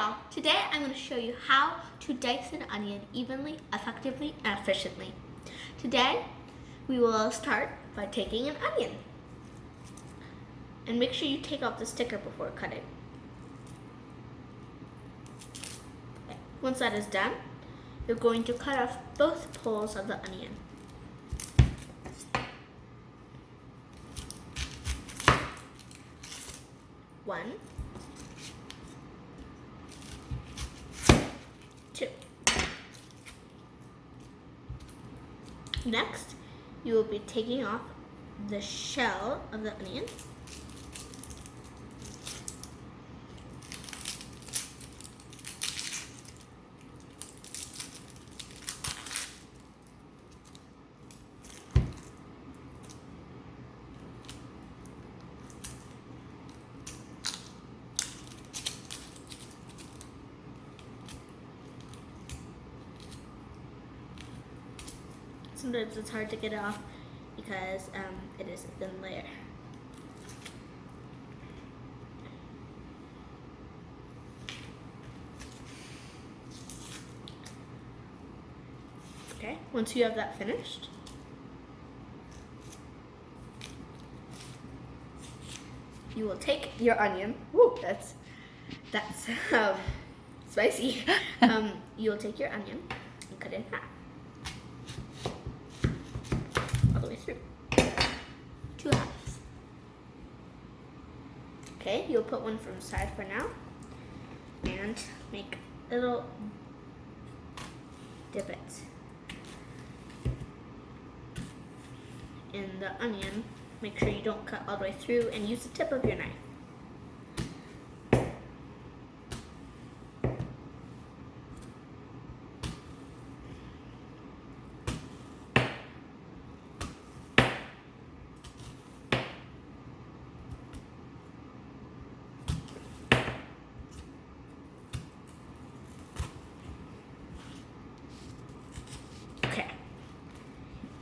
y'all, today I'm going to show you how to dice an onion evenly, effectively, and efficiently. Today, we will start by taking an onion. And make sure you take off the sticker before cutting. Okay. Once that is done, you're going to cut off both poles of the onion. One, two. Next, you will be taking off the shell of the onion. Sometimes it's hard to get it off because it is a thin layer. Okay, once you have that finished, you will take your onion. Woo, that's spicy. You will take your onion and cut it in half. All the way through. 2 halves. Okay, you'll put one from the side for now and make little divots in the onion. Make sure you don't cut all the way through and use the tip of your knife.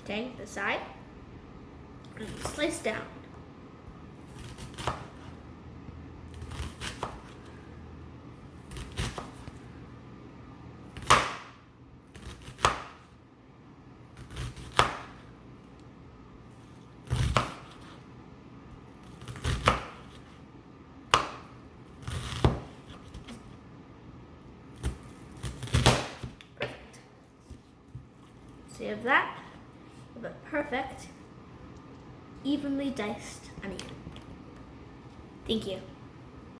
Take the side and slice down. Perfect. So you have that. A perfect, evenly diced onion. Thank you.